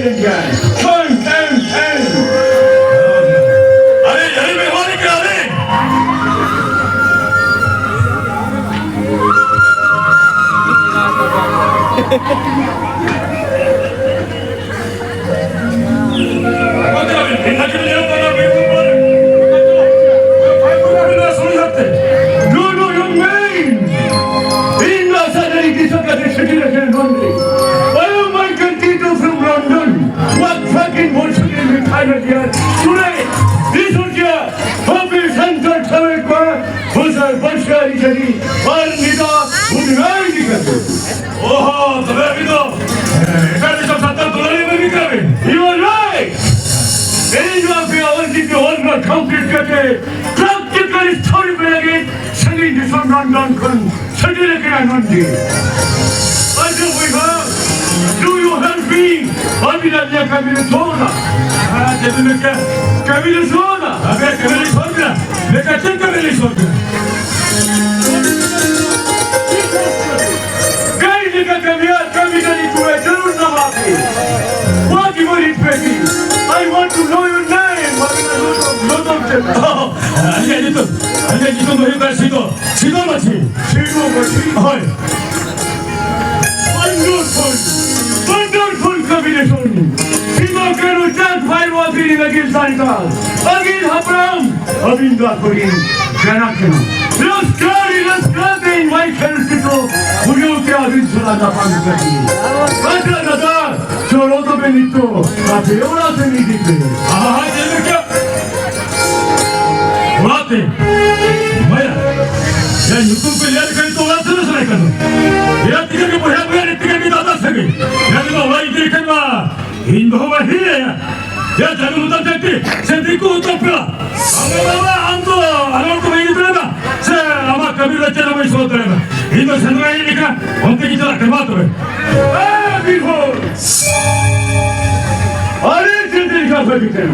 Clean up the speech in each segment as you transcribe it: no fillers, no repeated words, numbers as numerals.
President yan. Turn. अरे यही मेहमानी क्या रे No, young man. In Los Angeles, the city of London. Oh, my country from London. What fucking bullshit is retired here? Today, this was here. Happy Center America. Was our Bashari Jari. One Nida would ride it. ओहो तुम्हें अभी तो एकादश सब सत्तर दुलारी में भी करें You are right. Any of you are going to hold my complete करके practical story में लगे सभी दिशा नॉन कौन सभी लेके आनंदी अच्छा भैया do you help me अभी लड़ने का भी सोना हाँ जब मैं क्या कभी सोना अबे कभी छोड़ दिया मैं कच्चे कभी छोड़ दिया कभी नहीं तू है जरूर ना माफी what you want it baby I want to know your name lot of 아니야 너 여기가 시도 마치 Hi. Wonderful combination. Sino que luchar five or three against Santa. Again Habram. Abinda Korin. Janakana. Let's go in my Keltito. Mujo ke abin sulada pankati. Nada. Cholo to benito. Apeora se mi dite. हाँ ये लोग क्या बुलाते माया या YouTube पे यार कहीं तो वाला सुन सुनाई करो यार तिके के बुढ़ा बुढ़ा तिके के दादा सके यार तो वाई देखे ना इन बहुमा ही है या जानू मुद्दा देखते सेंट्री को तो पिला हमें बाबा हम तो मैं इधर ना से हमारा कबीर बच्चे ना मैं सोच रहे ना इन तो संगराई निका हम तो कितना करवा तो है अरे जिंदगी का फर्क है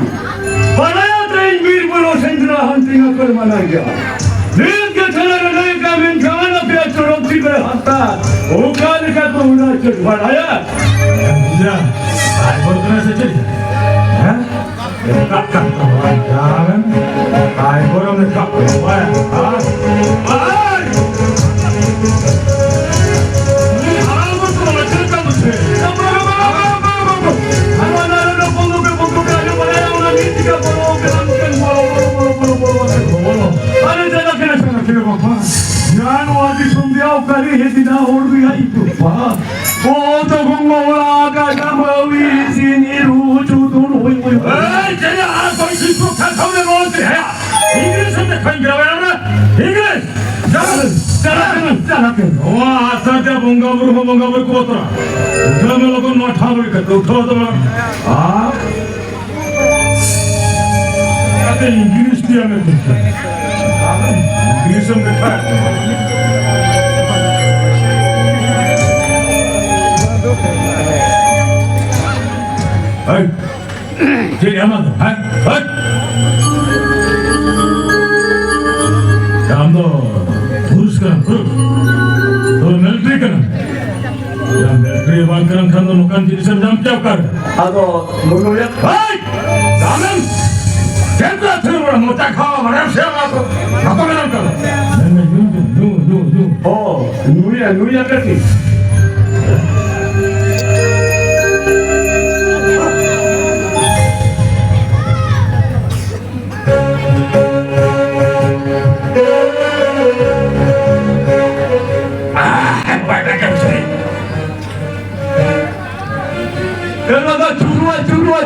बनाया ट्रेन वीर बोलो सेंट्रा हंटिंग कर मना गया नील के चला रहे का मैं जवाना पे चढ़ोती पे हंता ओ काल का तो उड़ा चढ़ बनाया या आई बोलने से चली हैं ये काका तो जान आई बोलने का ನಾನು ಆಗಿ ಸುಂದ್ಯಾವ ಕರಿ ಹೆದಿನ ಹೊರದು ಆಯಿತು ಓದ ಗುಂಗೋಳಾಗ ಗಮವಿಸಿ ನೀರು ಚೂದುಡು ಹೋಯ್ ಏಯ್ ಜಯ ಆ ಪರಿಸ್ಥಿತಿ ಕಥಾವೇ ನೋಡ್ತಿ ಹೇ ಇಂಗ್ಲಿಷ್ ಅಂತ ಕಂಗಿರವನ ಇಂಗ್ಲಿಷ್ ಚಾಲಕ ವಾ ಆಸತೆ ಬಂಗಾಬರು ಕೋತರ ಉಠಾನ ಲೋಕ ನೋಠಾಬರಿ ಕತ್ತು ಉಠೋದ ಆ ಅದೇ ಇಂಗ್ಲಿಷ್ ದಿಯಾ ಮೇ इंग्लिश में लिखा है ठीक है मत हम तो पुरुष का तो मिलिट्री का मिलिट्री बात करन खान तो नुकान जिस नाम क्या कर ಅದು ಮುನ್ನೂರ दामन क्या थे बड़ा मोटा खावा बड़ा से बात नको में कर ಓ ನುಯ್ಯ ಕಟ್ಟಿ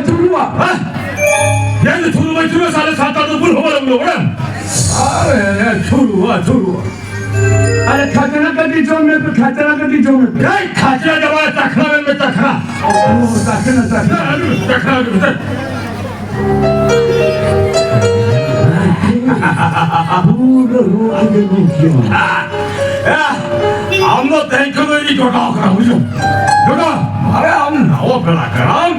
ಚುರುವ 얘는 주루만 사는 사다도 물 허물어 보라. ಚುರುವ अरे खतना कदी जोन में तो खतना कदी जोन में यार खाचा जवा तखना में तखना ओ तखना पूरा रो आगे नीचे हम लोग देखो तो ये जोड़ा करा मुझे जोड़ा अरे हम नाव करा कराम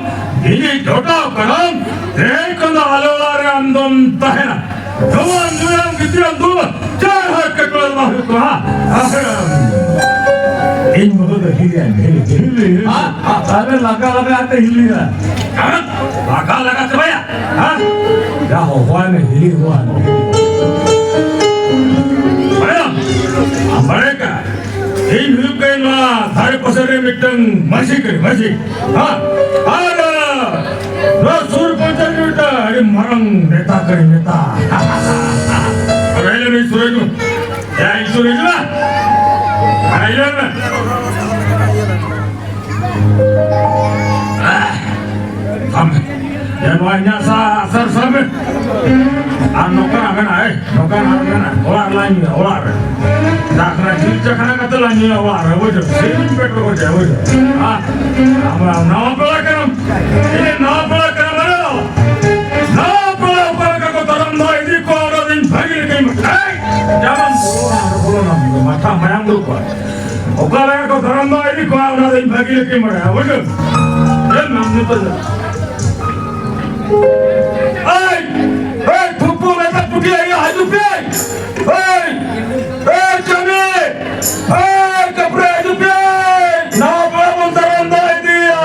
ये जोड़ा कराम देखो ना आलोवारे अंदम तहना जवान जुयाम कितने अंदर चार हाथ कटवा मार तो हाँ Ini bahu hilian, hili. Ada laga आता हिलीला Laga sebaya. या होवान हिली होवान Bayang, mereka ini hidup kayaknya hari pasar mitang masih. Ada Rasul Panjang kita ini marang neta. Ada ini surat itu, ya itu lah. Ada ini. Sampai, yang lainnya asar sampai. Nokan olar lagi olar. Dah kena cerita kata lagi olar, betul. Sering petrol kerja betul. Nama pelakon. Ini nama pelakon mana? Nama pelakon kau taram dah ini kau orang ini bagi lagi. Jangan pulang mata mayang lupa. Okalah kau taram dah ini kau orang ini bagi lagi mana? Betul. Jangan nampak betul. Tupu mereka pergi lagi hidup ni. Jami, kapre hidup ni. Nama montaran dah dia.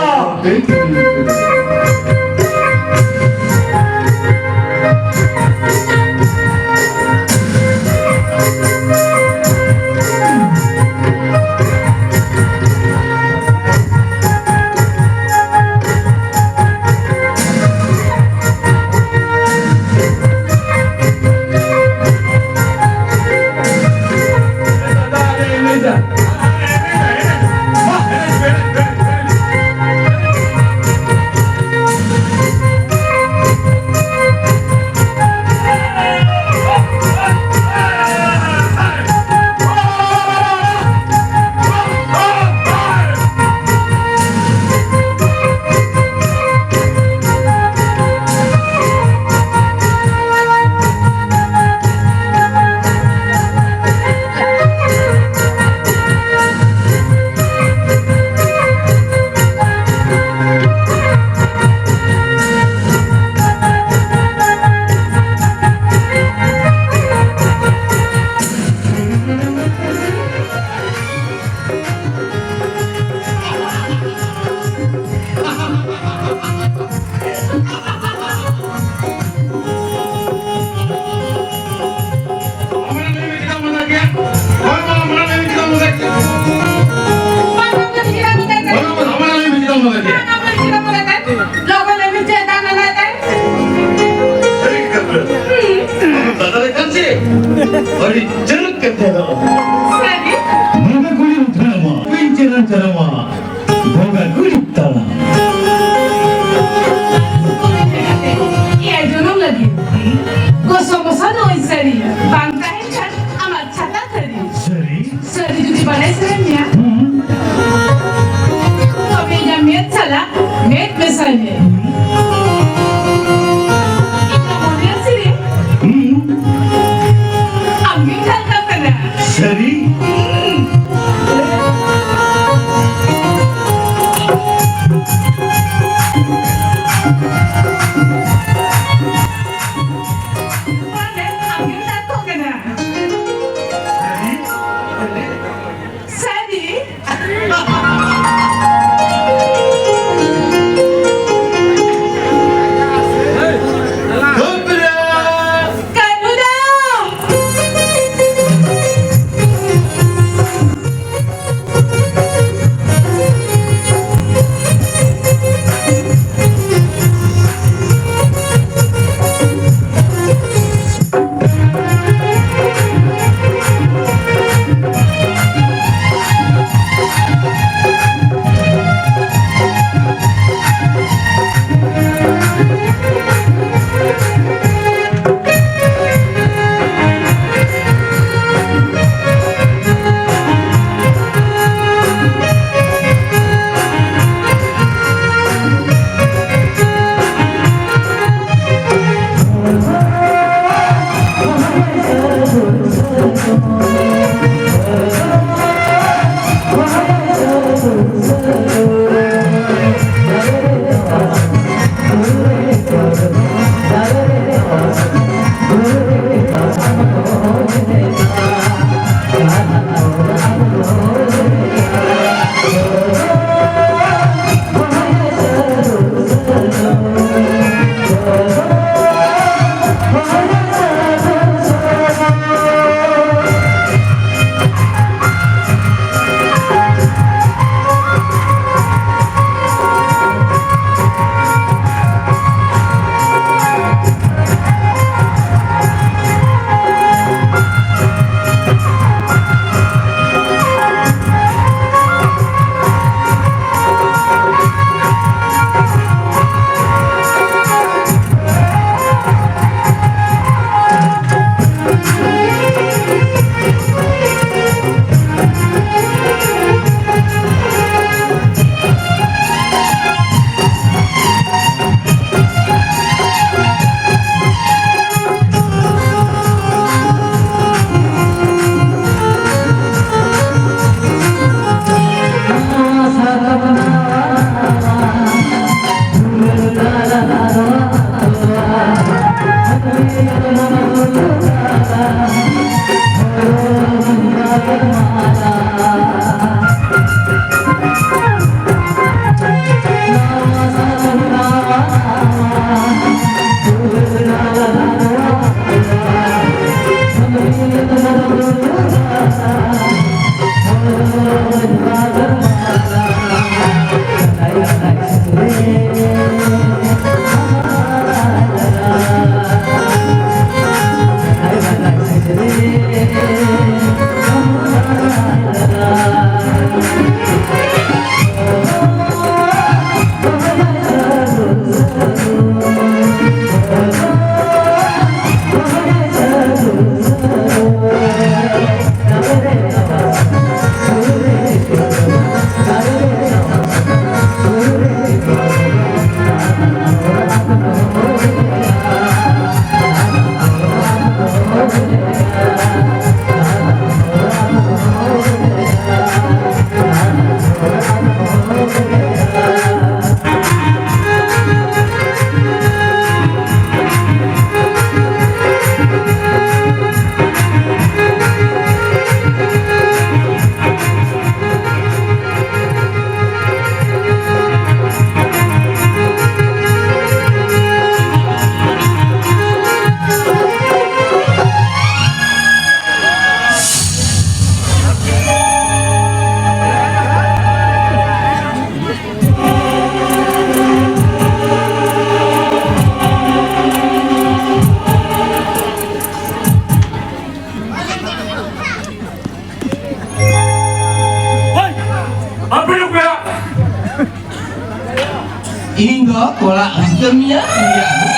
Hingga kolak jamia,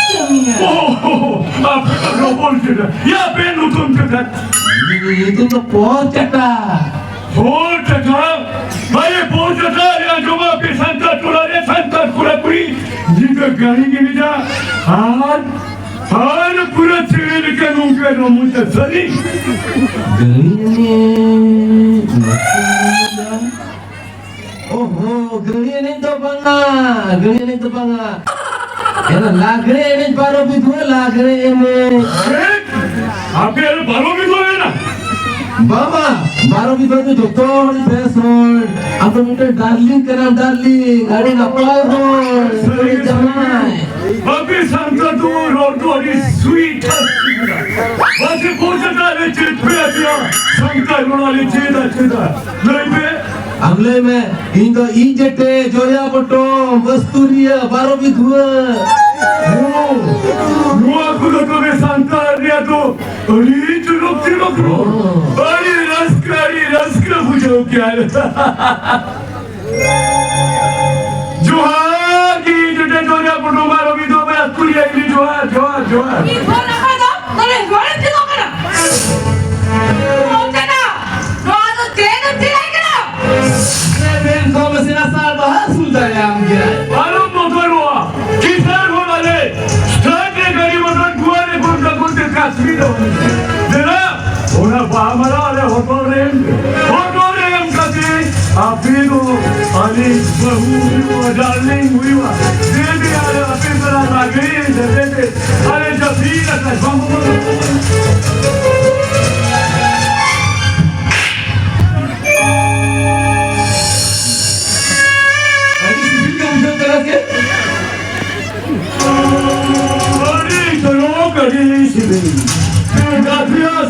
jamia. Oh, apa kau boleh ya penutun dekat. Itu tuh pocata. Oh, cakap, saya pun cakap yang cuma pesanta kurapuri. Jika kali ini dah, pura cewek kan mungkin orang sering. Oh, gelian itu bangga. Era lagre ini baru bidua lagre ini. Apa yang baru itu na? Baba, baru bidua itu doktor besor. Apa minta darling kenal darling. Ada apa hor? Sering jamai. Tapi santa tu rodo di sweet. Masih pun ada cerita dia. Santa rodo di cerita. Lepas अगले में इंदो इंजेटे जोया बटो मस्तूरिया बारो भी धुआ Nuo kudo to be santa dia to ri churok ari raskra bujao kya Johar ki jete joya botto maro bi do me akuri agli johar 이 번호가 너네 뭘 찍어가라. 없잖아. 너도 쟤는 찍어가라. मैं तो बस ना साल बाहर सुनता है हम क्या Baro motor wa kisar ho male start ne gari motor guare gunte kasmi do Dera ona pamara ale hotorem kati apido ali bahu darling huiwa dede ale apidra lagi dede ale jabira ka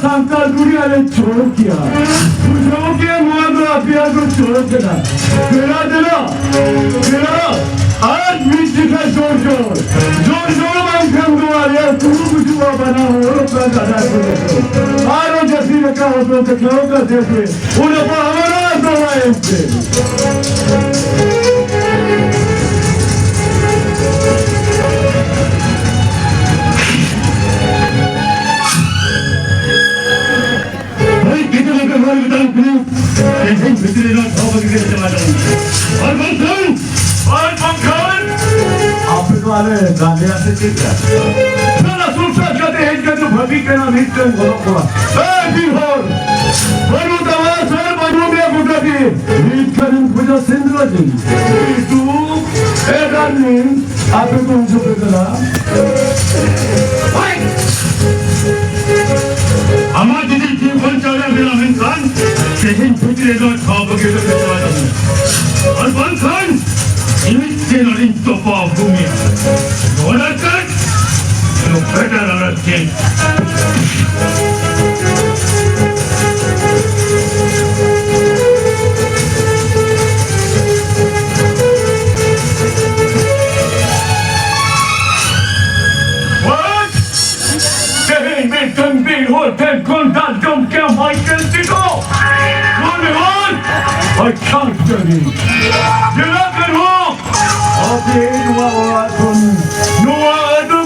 Santa dunia le छोड़ KIA मुझे के मुआ तो Apia को छोड़ देना तेरा आज beach का जोर मैं काम को आ रहा तू कुछ हुआ बना हो तो दादा को आरो जैसी रखा हो तो क्यों करते थे उन्हें पर हमारा दवाई से वाले गाने आते थे क्या? चला सुनता कहते हैं कि तो भगी के नाम हिट कर बोलो बोला। बिहार बनो दवा सर बनो में बुटा दी हिट करें बुझा सिंधु जी। तू डार्लिंग आपे कौन सा बेचना? हमारे जितने जीवन चले बिना इंसान कहीं पुत्रे का खाप के लिए चला जाता और बंधन इनके नरीन तो पाप भूमि होना कर तो बेटर अलग के Ten contact don't care Michael Tito. I can't tell you. You look at home. Okay, no, I do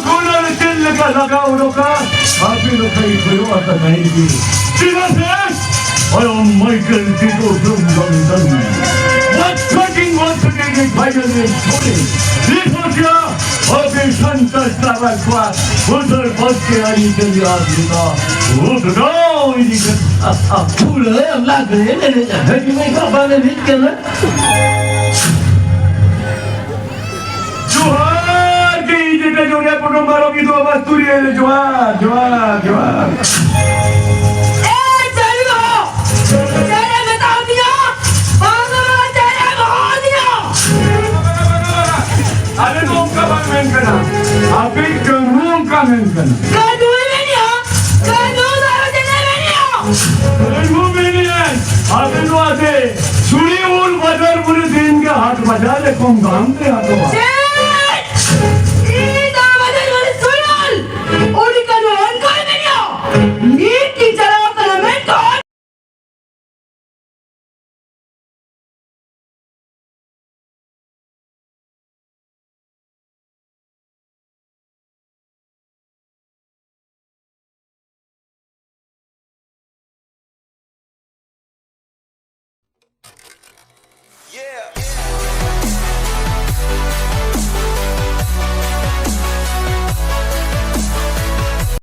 laka. Happy look I am Michael Tito from London. What's cutting once again in finally Tony? This was here. Okay, Santa Travel Class. Who's our first year? You can be asked me now. फूल है हम लाग रहे हैं है कि मैं कब आने भी करना जोहार के इधर जो है पुनो मारो की तो बस तुरी है जोहार ए चलो तेरे बता दिया बाबा तेरे बता दिया अरे तो उनका बात मैं करना आप एक रूम का मैं करना कानून में नहीं हो कानून आते छुरी और बाजार पूरे दिन के हाथ बजा ले कौन काम दे हाथों